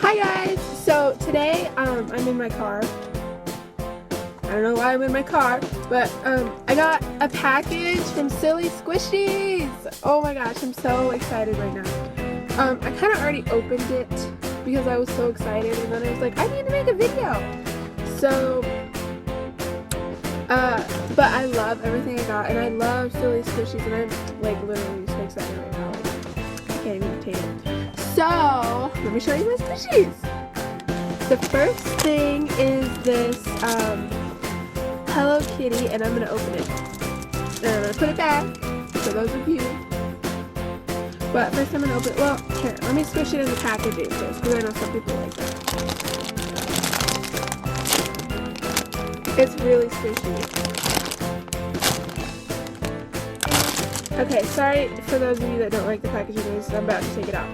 Hi guys! So today I'm in my car. I don't know why I'm in my car, but I got a package from Silly Squishies! Oh my gosh, I'm so excited right now. I kind of already opened it because I was so excited, and then I was like, I need to make a video! So, but I love everything I got, and I love Silly Squishies, and I'm like literally so excited right now. Like, I can't even contain it. So, let me show you my Squishies! The first thing is this Hello Kitty, and I'm going to open it. And I'm going to put it back for those of you. But first I'm going to open it. Well, here, let me squish it in the packaging first, because I know some people like that. It's really squishy. Okay, sorry for those of you that don't like the packaging, I'm about to take it out.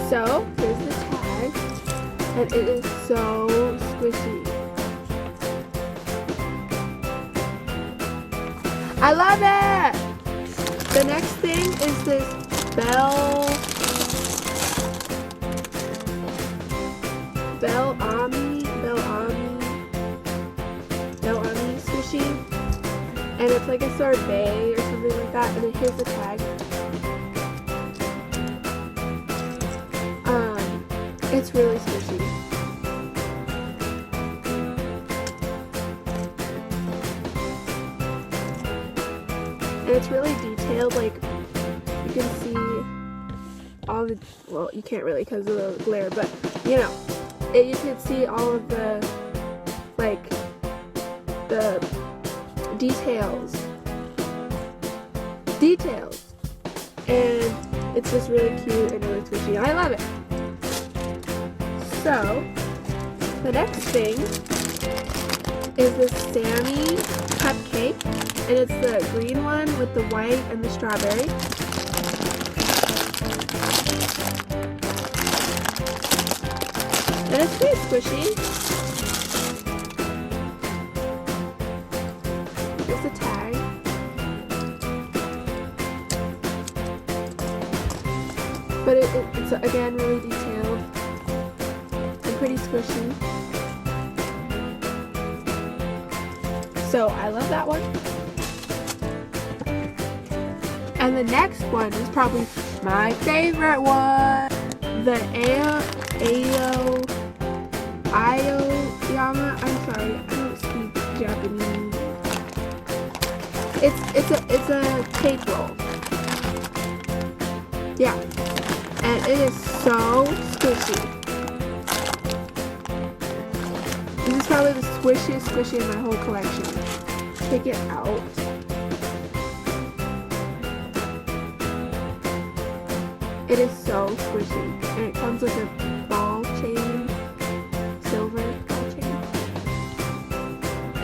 So, here's the tag, and it is so squishy. I love it! The next thing is this Bell Ami squishy, and it's like a sorbet or something like that, and then here's the tag. It's really squishy. And it's really detailed, like, you can see all the, well, you can't really because of the glare, but, you know, you can see all of the, like, the details, and it's just really cute and really squishy, and I love it. So, the next thing is this Sammy cupcake, and it's the green one with the white and the strawberry. And it's pretty squishy. Here's the tag. But it's again really detailed. Pretty squishy. So I love that one. And the next one is probably my favorite one. The Aoyama. I'm sorry, I don't speak Japanese. It's a cake roll. Yeah. And it is so squishy. This is probably the squishiest squishy in my whole collection. Take it out. It is so squishy. And it comes with a ball chain. Silver ball chain.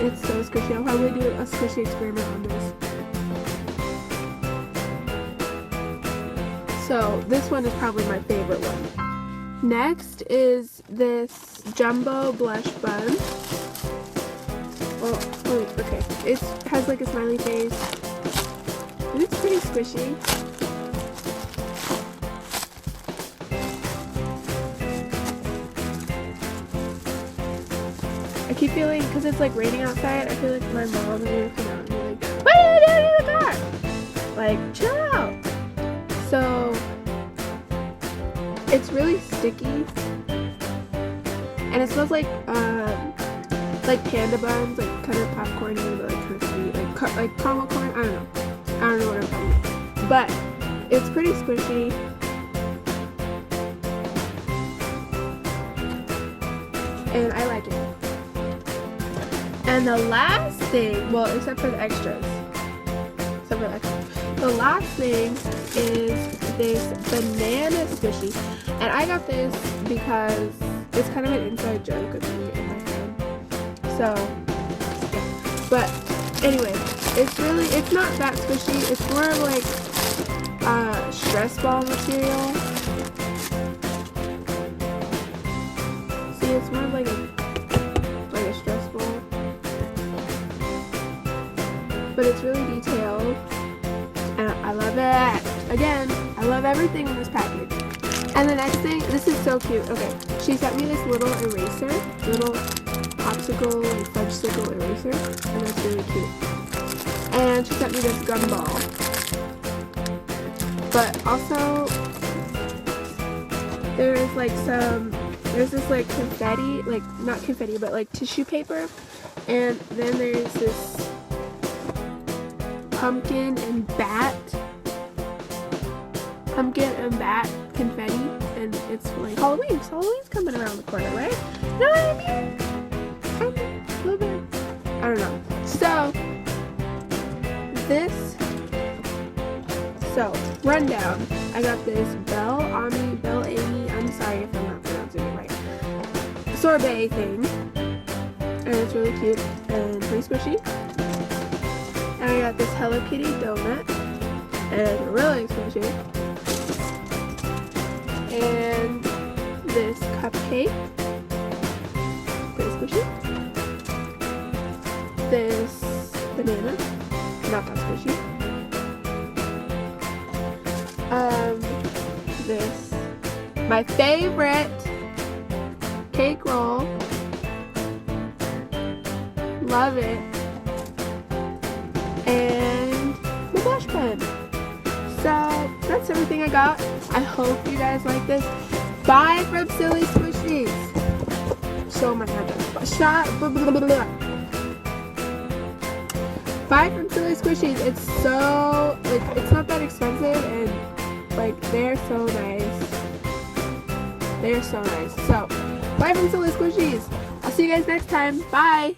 It's so squishy. I'll probably do a squishy experiment on this. So this one is probably my favorite one. Next is this jumbo blush bun. Oh, okay. It has like a smiley face. And it's pretty squishy. I keep feeling, because it's like raining outside, I feel like my mom is going to come out and be like, what are you doing in the car? Like, chill out. So, it's really sticky, and it smells like panda buns, like kind of popcorn, but like kind of sweet, like caramel corn. I don't know what I'm talking about, but it's pretty squishy, and I like it. And the last thing, well, except for the extras, the last thing is this banana squishy, and I got this because it's kind of an inside joke of me and my friend. So, yeah. But anyway, it's not that squishy. It's more of like stress ball material. See, it's more of like a stress ball, but it's really detailed. And I love it. Again, I I love everything in this package. And the next thing, this is so cute. Okay, she sent me this little eraser, little popsicle, fudgesicle eraser, and that's really cute. And she sent me this gumball. But also, there's this like confetti, like not confetti, but like tissue paper. And then there's this pumpkin and bat confetti, and it's like Halloween. So Halloween's coming around the corner, right? You know what I mean? A little bit. I don't know. So rundown. I got this Belle Amy. I'm sorry if I'm not pronouncing it right. Sorbet thing, and it's really cute and pretty squishy. And I got this Hello Kitty donut, and it's really squishy. And this cupcake, pretty squishy. This banana, not that squishy. This, my favorite cake roll. Love it. And the blush pen. So that's everything I got. I hope you guys like this. Bye from Silly Squishies. So much happened. Bye from Silly Squishies. It's so, like, it's not that expensive, and like they're so nice. They're so nice. So bye from Silly Squishies. I'll see you guys next time. Bye.